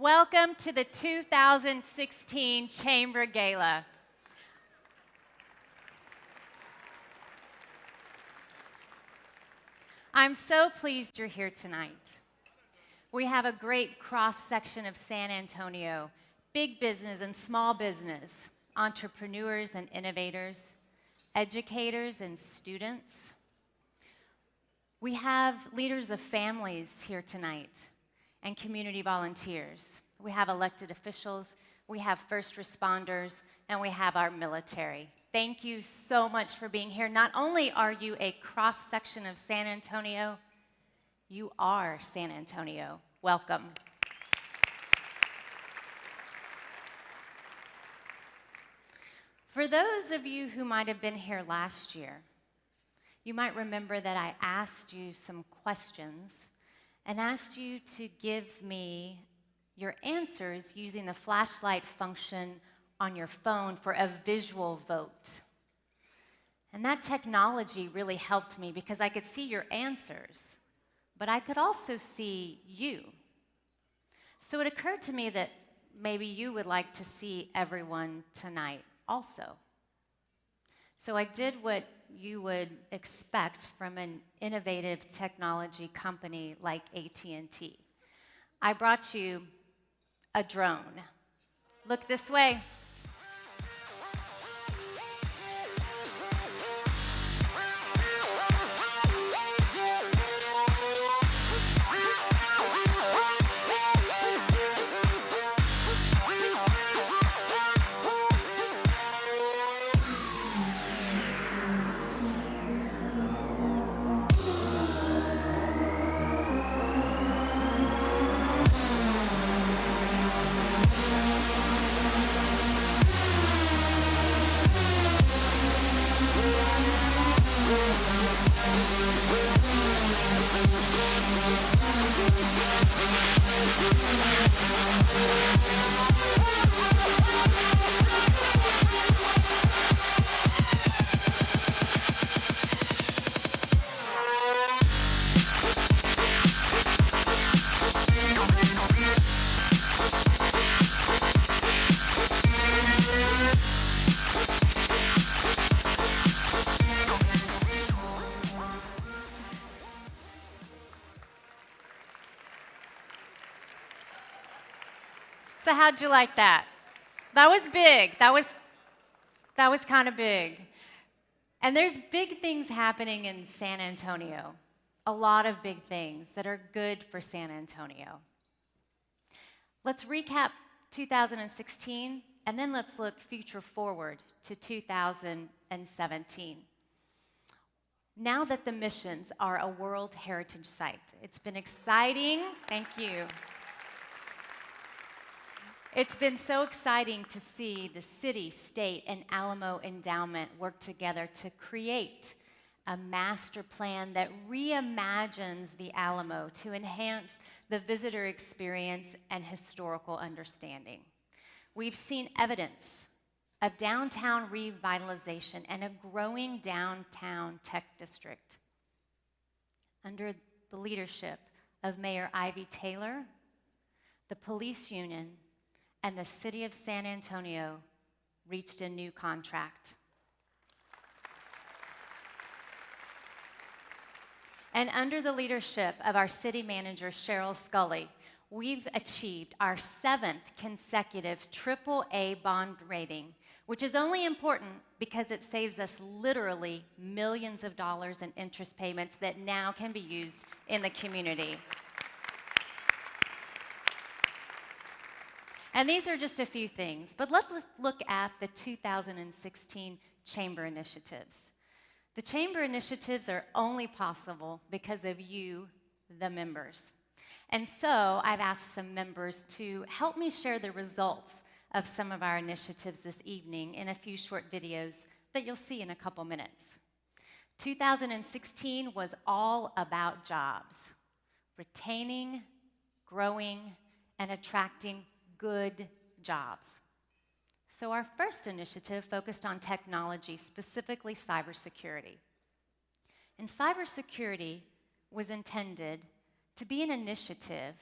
Welcome to the 2016 Chamber Gala. I'm so pleased you're here tonight. We have a great cross-section of San Antonio, big business and small business, entrepreneurs and innovators, educators and students. We have leaders of families here tonight and community volunteers. We have elected officials, we have first responders, and we have our military. Thank you so much for being here. Not only are you a cross-section of San Antonio, you are San Antonio. Welcome. For those of you who might have been here last year, you might remember that I asked you some questions and asked you to give me your answers using the flashlight function on your phone for a visual vote. And that technology really helped me because I could see your answers, but I could also see you. So it occurred to me that maybe you would like to see everyone tonight also. So I did what you would expect from an innovative technology company like AT&T. I brought you a drone. Look this way. So how'd you like that? That was big. That was kind of big. And there's big things happening in San Antonio. A lot of big things that are good for San Antonio. Let's recap 2016, and then let's look future forward to 2017. Now that the Missions are a World Heritage Site, it's been exciting. Thank you. It's been so exciting to see the city, state, and Alamo Endowment work together to create a master plan that reimagines the Alamo to enhance the visitor experience and historical understanding. We've seen evidence of downtown revitalization and a growing downtown tech district. Under the leadership of Mayor Ivy Taylor, the police union, and the city of San Antonio reached a new contract. And under the leadership of our city manager, Cheryl Scully, we've achieved our 7th consecutive AAA bond rating, which is only important because it saves us literally millions of dollars in interest payments that now can be used in the community. And these are just a few things, but let's look at the 2016 Chamber initiatives. The Chamber initiatives are only possible because of you, the members. And so I've asked some members to help me share the results of some of our initiatives this evening in a few short videos that you'll see in a couple minutes. 2016 was all about jobs, retaining, growing, and attracting good jobs. So our first initiative focused on technology, specifically cybersecurity. And cybersecurity was intended to be an initiative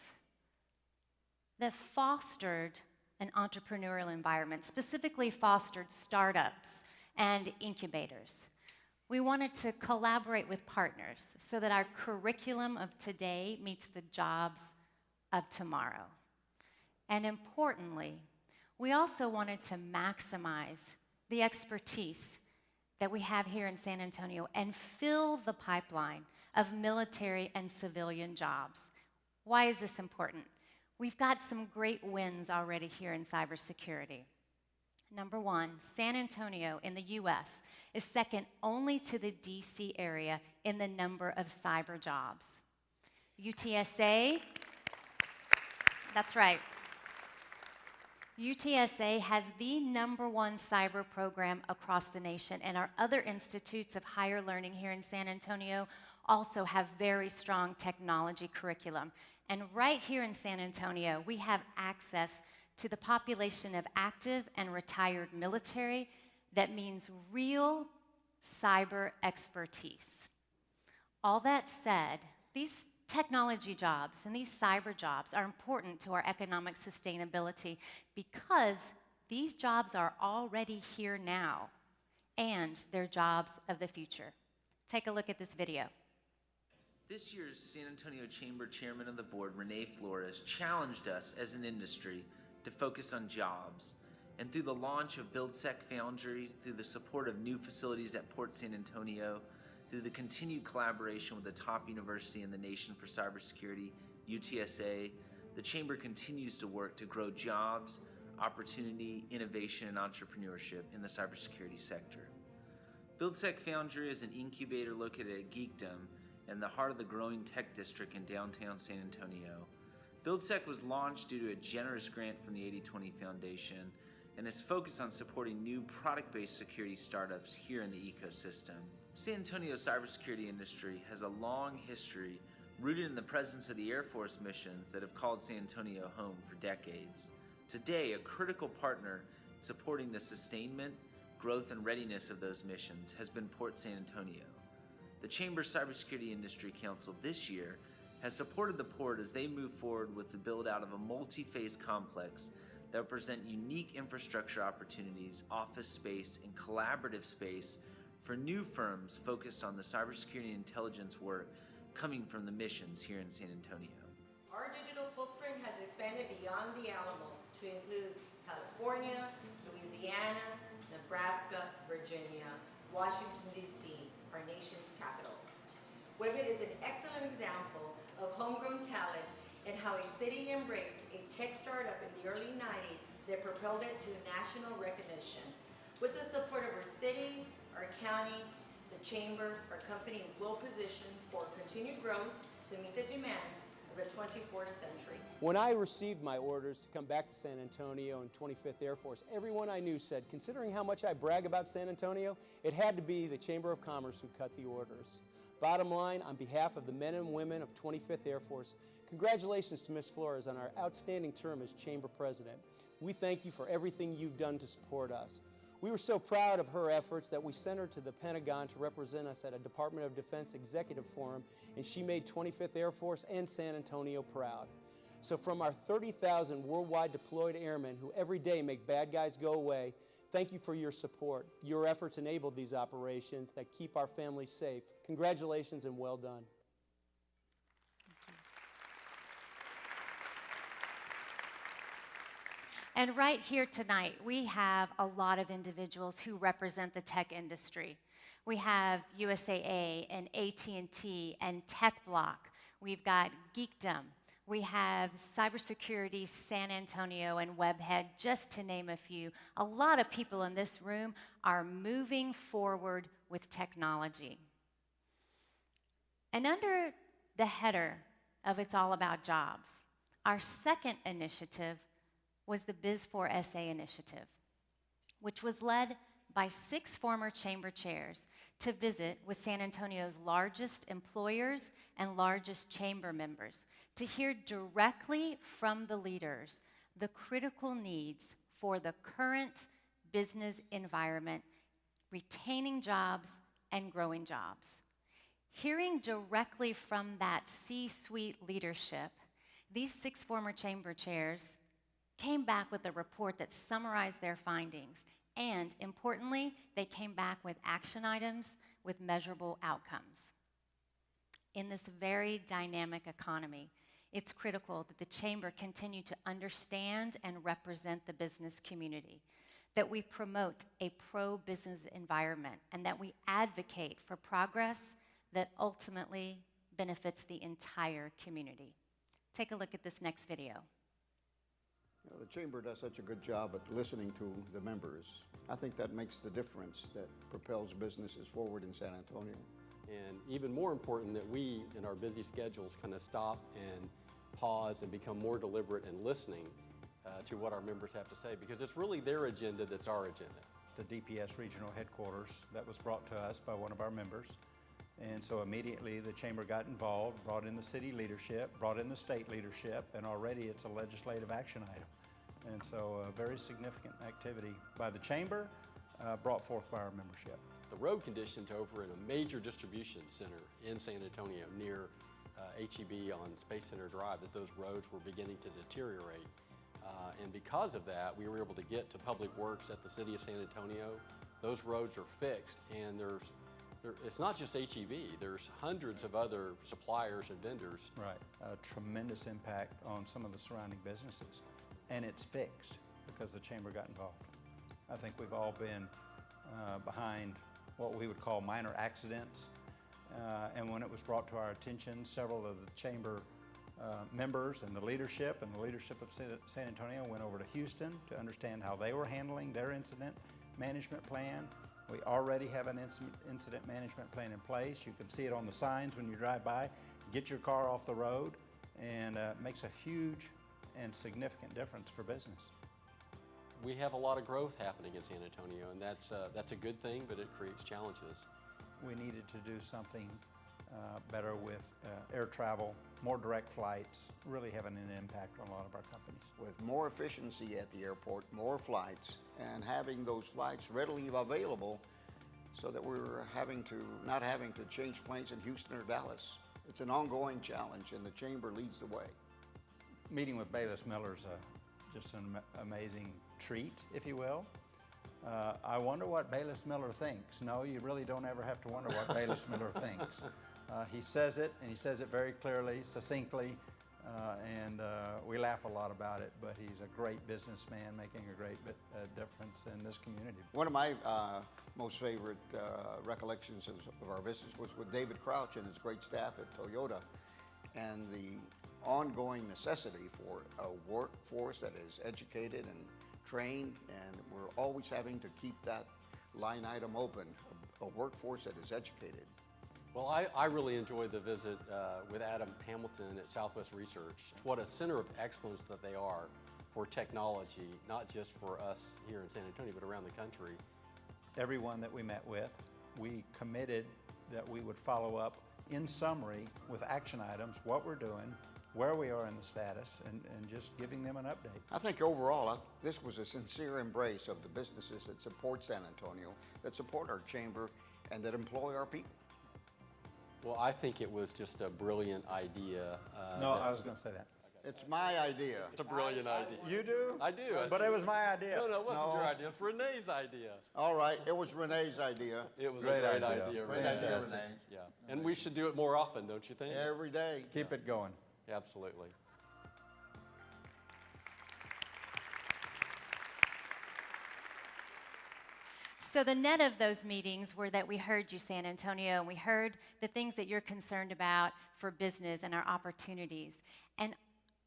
that fostered an entrepreneurial environment, specifically fostered startups and incubators. We wanted to collaborate with partners so that our curriculum of today meets the jobs of tomorrow. And importantly, we also wanted to maximize the expertise that we have here in San Antonio and fill the pipeline of military and civilian jobs. Why is this important? We've got some great wins already here in cybersecurity. Number one, San Antonio in the US is second only to the DC area in the number of cyber jobs. UTSA, that's right. UTSA has the #1 cyber program across the nation, and our other institutes of higher learning here in San Antonio also have very strong technology curriculum. And right here in San Antonio, we have access to the population of active and retired military that means real cyber expertise. All that said, these technology jobs and these cyber jobs are important to our economic sustainability because these jobs are already here now, and they're jobs of the future. Take a look at this video. This year's San Antonio Chamber Chairman of the Board, Renée Flores, challenged us as an industry to focus on jobs. And through the launch of BuildSec Foundry, through the support of new facilities at Port San Antonio, through the continued collaboration with the top university in the nation for cybersecurity, UTSA, the Chamber continues to work to grow jobs, opportunity, innovation, and entrepreneurship in the cybersecurity sector. BuildSec Foundry is an incubator located at Geekdom in the heart of the growing tech district in downtown San Antonio. BuildSec was launched due to a generous grant from the 80/20 Foundation and is focused on supporting new product-based security startups here in the ecosystem. San Antonio's cybersecurity industry has a long history rooted in the presence of the Air Force missions that have called San Antonio home for decades. Today, a critical partner supporting the sustainment, growth, and readiness of those missions has been Port San Antonio. The Chamber Cybersecurity Industry Council this year has supported the Port as they move forward with the build-out of a multi-phase complex that will present unique infrastructure opportunities, office space, and collaborative space for new firms focused on the cybersecurity and intelligence work coming from the missions here in San Antonio. Our digital footprint has expanded beyond the Alamo to include California, Louisiana, Nebraska, Virginia, Washington, D.C., our nation's capital. Webit is an excellent example of homegrown talent and how a city embraced a tech startup in the early 90s that propelled it to national recognition. With the support of our city, our county, the Chamber, our company is well positioned for continued growth to meet the demands of the 24th century. When I received my orders to come back to San Antonio and 25th Air Force, everyone I knew said, considering how much I brag about San Antonio, it had to be the Chamber of Commerce who cut the orders. Bottom line, on behalf of the men and women of 25th Air Force, congratulations to Ms. Flores on our outstanding term as Chamber President. We thank you for everything you've done to support us. We were so proud of her efforts that we sent her to the Pentagon to represent us at a Department of Defense Executive Forum, and she made 25th Air Force and San Antonio proud. So from our 30,000 worldwide deployed airmen who every day make bad guys go away, thank you for your support. Your efforts enabled these operations that keep our families safe. Congratulations and well done. And right here tonight, we have a lot of individuals who represent the tech industry. We have USAA and AT&T and TechBlock. We've got Geekdom. We have Cybersecurity San Antonio and Webhead, just to name a few. A lot of people in this room are moving forward with technology. And under the header of It's All About Jobs, our second initiative was the Biz4SA initiative, which was led by 6 former chamber chairs to visit with San Antonio's largest employers and largest chamber members to hear directly from the leaders the critical needs for the current business environment, retaining jobs and growing jobs. Hearing directly from that C-suite leadership These 6 former chamber chairs came back with a report that summarized their findings, and importantly, they came back with action items with measurable outcomes. In this very dynamic economy, it's critical that the chamber continue to understand and represent the business community, that we promote a pro-business environment, and that we advocate for progress that ultimately benefits the entire community. Take a look at this next video. You know, the Chamber does such a good job at listening to the members. I think that makes the difference that propels businesses forward in San Antonio. And even more important, that we, in our busy schedules, kind of stop and pause and become more deliberate in listening to what our members have to say, because it's really their agenda that's our agenda. The DPS regional headquarters, that was brought to us by one of our members. And so immediately the Chamber got involved, brought in the city leadership, brought in the state leadership, and already it's a legislative action item. And so a very significant activity by the Chamber, brought forth by our membership. The road conditions over in a major distribution center in San Antonio near HEB on Space Center Drive, that those roads were beginning to deteriorate. And because of that, we were able to get to Public Works at the City of San Antonio. Those roads are fixed, and it's not just HEB, there's hundreds of other suppliers and vendors. Right, a tremendous impact on some of the surrounding businesses. And it's fixed because the Chamber got involved. I think we've all been behind what we would call minor accidents. And when it was brought to our attention, several of the Chamber members and the leadership of San Antonio went over to Houston to understand how they were handling their incident management plan. We already have an incident management plan in place. You can see it on the signs when you drive by. Get your car off the road, and it makes a huge and significant difference for business. We have a lot of growth happening in San Antonio, and that's a good thing, but it creates challenges. We needed to do something better with air travel, more direct flights, really having an impact on a lot of our companies. With more efficiency at the airport, more flights, and having those flights readily available so that we're not having to change planes in Houston or Dallas. It's an ongoing challenge, and the Chamber leads the way. Meeting with Bayless Miller is just an amazing treat, if you will. I wonder what Bayless Miller thinks. No, you really don't ever have to wonder what Bayless Miller thinks. He says it, and he says it very clearly, succinctly, and we laugh a lot about it, but he's a great businessman making a great difference in this community. One of my most favorite recollections of our visits was with David Crouch and his great staff at Toyota, and the ongoing necessity for a workforce that is educated and trained, and we're always having to keep that line item open, a workforce that is educated. Well, I really enjoyed the visit with Adam Hamilton at Southwest Research. What a center of excellence that they are for technology, not just for us here in San Antonio, but around the country. Everyone that we met with, we committed that we would follow up in summary with action items, what we're doing, where we are in the status, and just giving them an update. I think overall, this was a sincere embrace of the businesses that support San Antonio, that support our Chamber, and that employ our people. Well, I think it was just a brilliant idea. No, I was going to say that. It's my idea. It's a brilliant idea. You do? I do. But it was my idea. No, it wasn't No. your idea. It's Renee's idea. All right, it was Renee's idea. It was Great a great idea. idea. Great Renee. idea, Fantastic. Renee. Yeah, and we should do it more often, don't you think? Every day. Keep it going. Absolutely. So the net of those meetings were that we heard you, San Antonio, and we heard the things that you're concerned about for business and our opportunities. And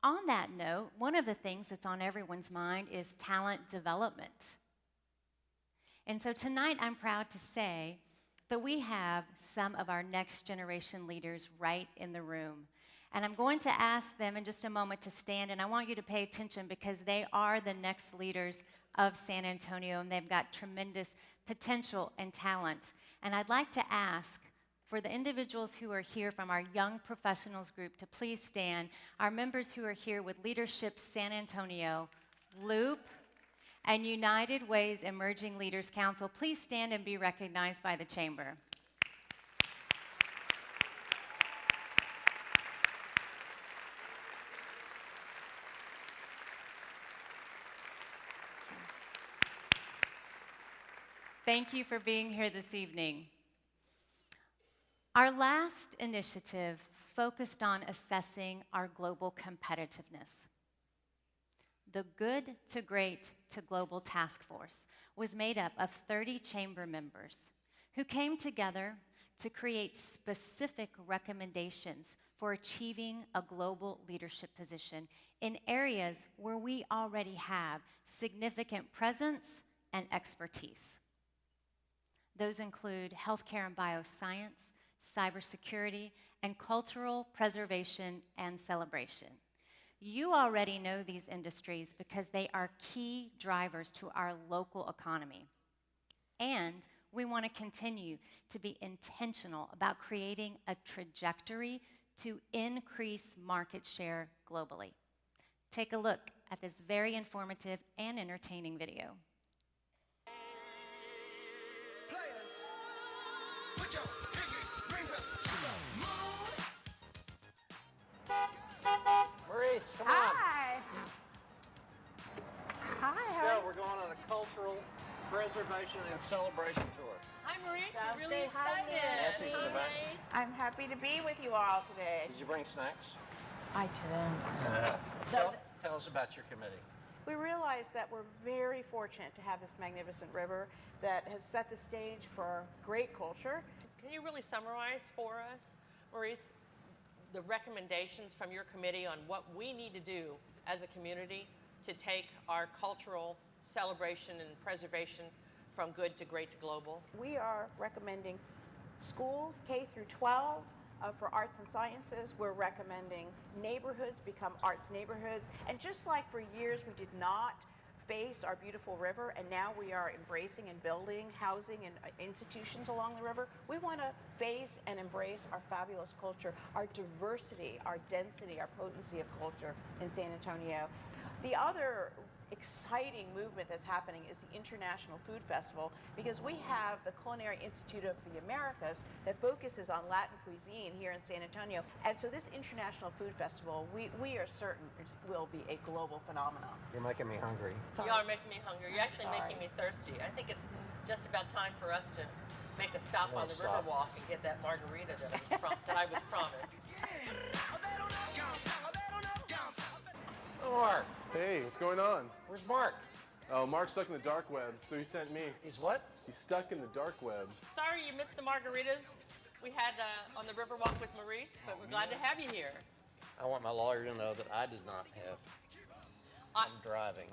on that note, one of the things that's on everyone's mind is talent development. And so tonight I'm proud to say that we have some of our next generation leaders right in the room. And I'm going to ask them in just a moment to stand, and I want you to pay attention because they are the next leaders of San Antonio, and they've got tremendous potential and talent. And I'd like to ask for the individuals who are here from our Young Professionals group to please stand. Our members who are here with Leadership San Antonio, Loop, and United Way's Emerging Leaders Council, please stand and be recognized by the Chamber. Thank you for being here this evening. Our last initiative focused on assessing our global competitiveness. The Good to Great to Global Task Force was made up of 30 chamber members who came together to create specific recommendations for achieving a global leadership position in areas where we already have significant presence and expertise. Those include healthcare and bioscience, cybersecurity, and cultural preservation and celebration. You already know these industries because they are key drivers to our local economy. And we want to continue to be intentional about creating a trajectory to increase market share globally. Take a look at this very informative and entertaining video. Put your pinky rings up to the moon. Maurice, come on. Hi. Hi. Let's go. We're going on a cultural preservation and celebration tour. Hi, Maurice. Sounds We're really good. Hi, excited. Nancy's in the back. I'm happy to be with you all today. Did you bring snacks? I didn't. Tell us about your committee. We realize that we're very fortunate to have this magnificent river that has set the stage for great culture. Can you really summarize for us, Maurice, the recommendations from your committee on what we need to do as a community to take our cultural celebration and preservation from good to great to global? We are recommending schools K through 12 for arts and sciences. We're recommending neighborhoods become arts neighborhoods. And just like for years we did not face our beautiful river, and now we are embracing and building housing and institutions along the river, we want to face and embrace our fabulous culture, our diversity, our density, our potency of culture in San Antonio. The other exciting movement that's happening is the International Food Festival, because we have the Culinary Institute of the Americas that focuses on Latin cuisine here in San Antonio. And so this International Food Festival, we are certain will be a global phenomenon. You're making me hungry. You are making me hungry. You're actually Sorry. making me thirsty. I think it's just about time for us to make a stop on the Riverwalk and get that margarita that I was promised. Mark, Hey, what's going on? where's Mark? Oh, Mark's stuck in the dark web, so he sent me. He's what? He's stuck in the dark web. Sorry you missed the margaritas we had on the Riverwalk with Maurice, but we're glad to have you here. I want my lawyer to know that I did not have. I'm driving.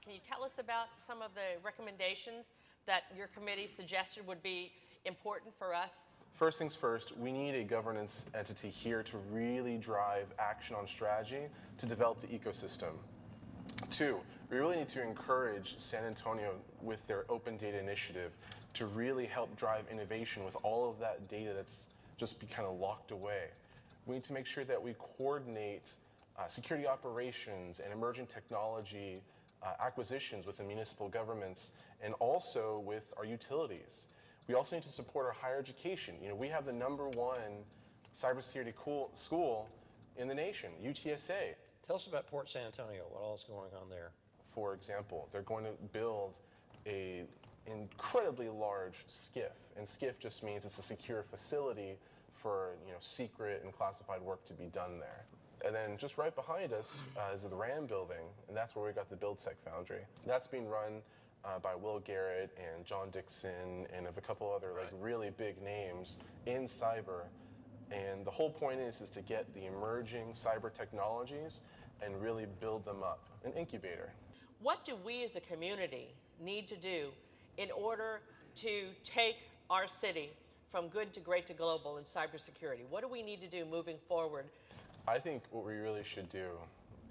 Can you tell us about some of the recommendations that your committee suggested would be important for us? First things first, we need a governance entity here to really drive action on strategy to develop the ecosystem. Two, we really need to encourage San Antonio with their open data initiative to really help drive innovation with all of that data that's just been kind of locked away. We need to make sure that we coordinate security operations and emerging technology acquisitions within municipal governments and also with our utilities. We also need to support our higher education. You know, we have the #1 cybersecurity school in the nation, UTSA. Tell us about Port San Antonio, what all is going on there. For example, they're going to build a incredibly large SCIF, and SCIF just means it's a secure facility for secret and classified work to be done there. And then just right behind us is the RAM building, and that's where we got the BuildSec Foundry. That's being run by Will Garrett and John Dixon and of a couple other really big names in cyber. And the whole point is to get the emerging cyber technologies and really build them up, an incubator. What do we as a community need to do in order to take our city from good to great to global in cybersecurity? What do we need to do moving forward? I think what we really should do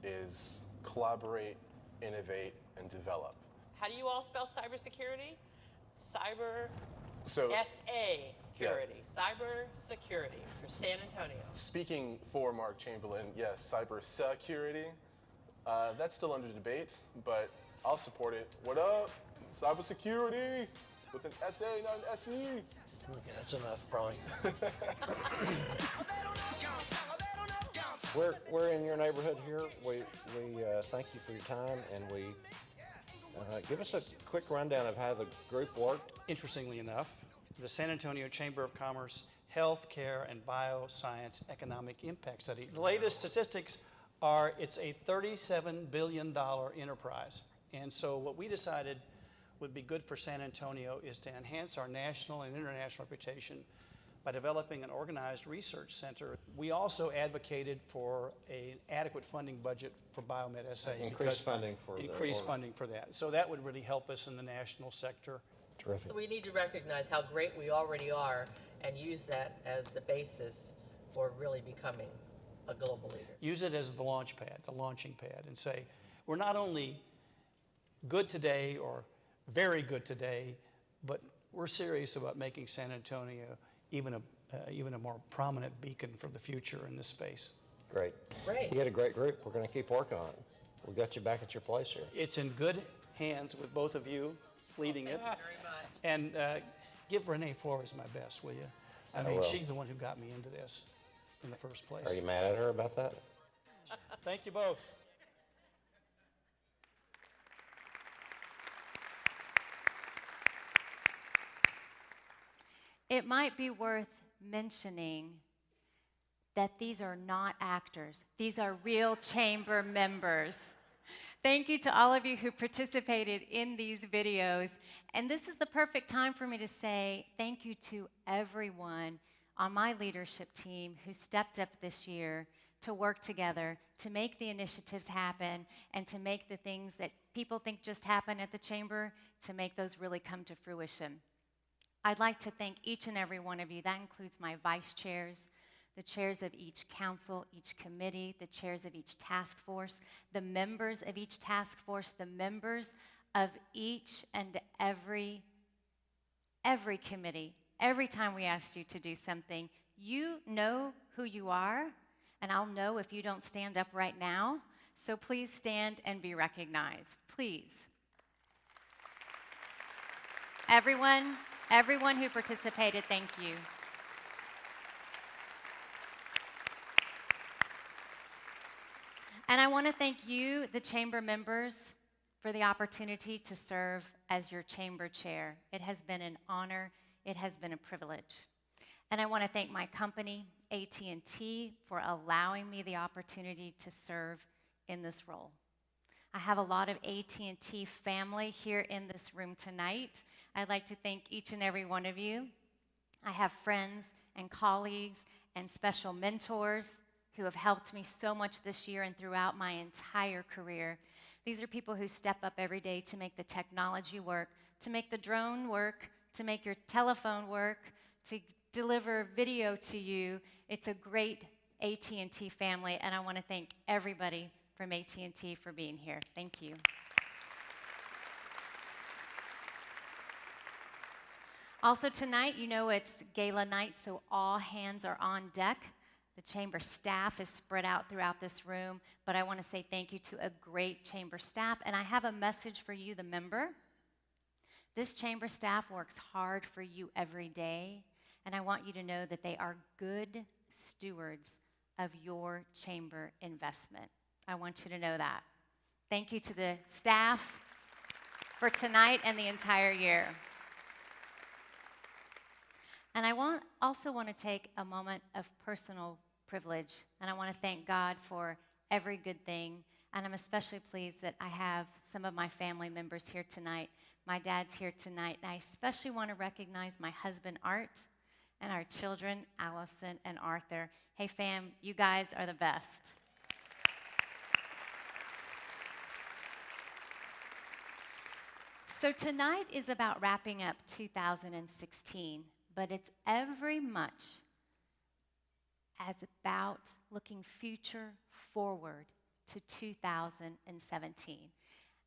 is collaborate, innovate, and develop. How do you all spell cybersecurity? Cyber So, S-A-curity. Cyber security for San Antonio. speaking for Mark Chamberlain, yes, cyber security. That's still under debate, but I'll support it. What up? Cybersecurity with an S-A, not an S-E. Okay, that's enough, probably. We're in your neighborhood here. We thank you for your time, and we Give us a quick rundown of how the group worked. Interestingly enough, the San Antonio Chamber of Commerce Healthcare and Bioscience Economic Impact Study. The latest statistics are it's a $37 billion enterprise. And so what we decided would be good for San Antonio is to enhance our national and international reputation by developing an organized research center. We also advocated for an adequate funding budget for Biomed SA. Increased funding for Increased funding for that. So that would really help us in the national sector. Terrific. So we need to recognize how great we already are and use that as the basis for really becoming a global leader. Use it as the launch pad, the launching pad, and say, we're not only good today or very good today, but we're serious about making San Antonio even a more prominent beacon for the future in this space. Great. Great. You got a great group. We're going to keep working on it. We got you back at your place here. It's in good hands with both of you leading it. Thank you very much. And give Renée Flores my best, will you? I mean, will. she's the one who got me into this in the first place. Are you mad at her about that? Thank you both. It might be worth mentioning that these are not actors. These are real chamber members. Thank you to all of you who participated in these videos. And this is the perfect time for me to say thank you to everyone on my leadership team who stepped up this year to work together, to make the initiatives happen, and to make the things that people think just happen at the chamber, to make those really come to fruition. I'd like to thank each and every one of you. That includes my vice chairs, the chairs of each council, each committee, the chairs of each task force, the members of each task force, the members of each and every committee. Every time we ask you to do something, you know who you are, and I'll know if you don't stand up right now. So please stand and be recognized, please. Everyone who participated, thank you. And I want to thank you, the chamber members, for the opportunity to serve as your chamber chair. It has been an honor. It has been a privilege. And I want to thank my company, AT&T, for allowing me the opportunity to serve in this role. I have a lot of AT&T family here in this room tonight. I'd like to thank each and every one of you. I have friends and colleagues and special mentors who have helped me so much this year and throughout my entire career. These are people who step up every day to make the technology work, to make the drone work, to make your telephone work, to deliver video to you. It's a great AT&T family, and I want to thank everybody from AT&T for being here. Thank you. Also tonight, you know it's gala night, so all hands are on deck. The chamber staff is spread out throughout this room, but I want to say thank you to a great chamber staff, and I have a message for you, the member. This chamber staff works hard for you every day, and I want you to know that they are good stewards of your chamber investment. I want you to know that. Thank you to the staff for tonight and the entire year. And I also want to take a moment of personal privilege, and I want to thank God for every good thing, and I'm especially pleased that I have some of my family members here tonight. My dad's here tonight, and I especially want to recognize my husband, Art, and our children, Allison and Arthur. Hey, fam, you guys are the best. So tonight is about wrapping up 2016. But it's every much as about looking future forward to 2017.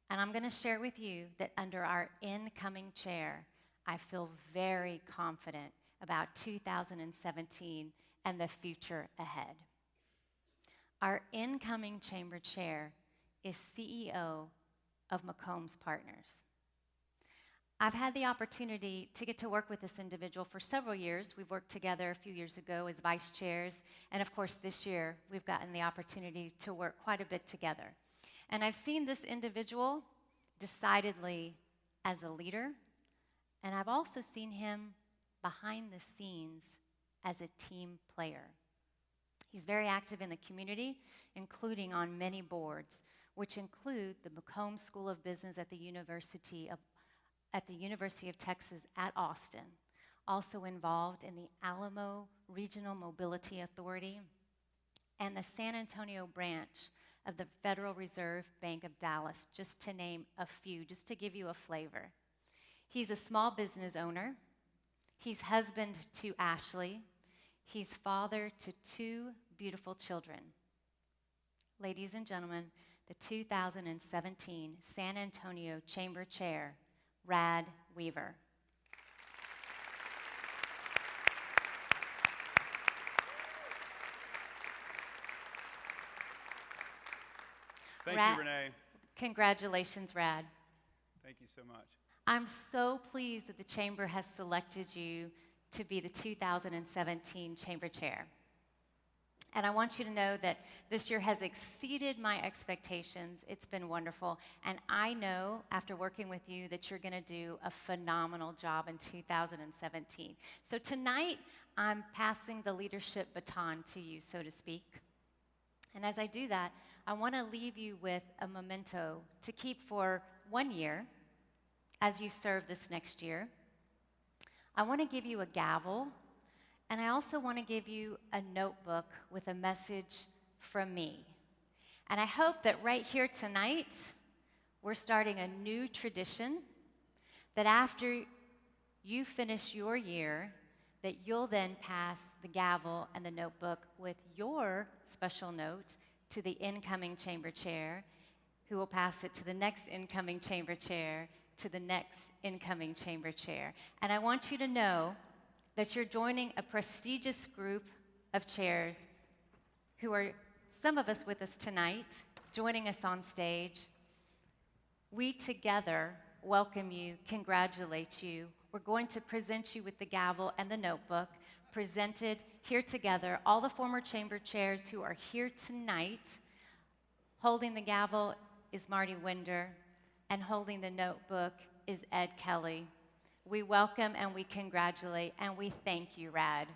And I'm going to share with you that under our incoming chair, I feel very confident about 2017 and the future ahead. Our incoming chamber chair is CEO of McCombs Partners. I've had the opportunity to get to work with this individual for several years. We've worked together a few years ago as vice chairs, and of course this year we've gotten the opportunity to work quite a bit together. And I've seen this individual decidedly as a leader, and I've also seen him behind the scenes as a team player. He's very active in the community, including on many boards, which include the McCombs School of Business at the University of Texas at Austin, also involved in the Alamo Regional Mobility Authority and the San Antonio branch of the Federal Reserve Bank of Dallas, just to name a few, just to give you a flavor. He's a small business owner. He's husband to Ashley. He's father to 2 beautiful children. Ladies and gentlemen, the 2017 San Antonio Chamber Chair, Rad Weaver. Thank you, Renee. Congratulations, Rad. Thank you so much. I'm so pleased that the Chamber has selected you to be the 2017 Chamber Chair. And I want you to know that this year has exceeded my expectations. It's been wonderful. And I know, after working with you, that you're going to do a phenomenal job in 2017. So tonight, I'm passing the leadership baton to you, so to speak. And as I do that, I want to leave you with a memento to keep for 1 year as you serve this next year. I want to give you a gavel, and I also want to give you a notebook with a message from me. And I hope that right here tonight, we're starting a new tradition, that after you finish your year, that you'll then pass the gavel and the notebook with your special note to the incoming chamber chair, who will pass it to the next incoming chamber chair, to the next incoming chamber chair. And I want you to know that you're joining a prestigious group of chairs who are, some of us with us tonight, joining us on stage. We together welcome you, congratulate you. We're going to present you with the gavel and the notebook, presented here together, all the former chamber chairs who are here tonight. Holding the gavel is Marty Winder, and holding the notebook is Ed Kelly. We welcome and we congratulate and we thank you, Rad.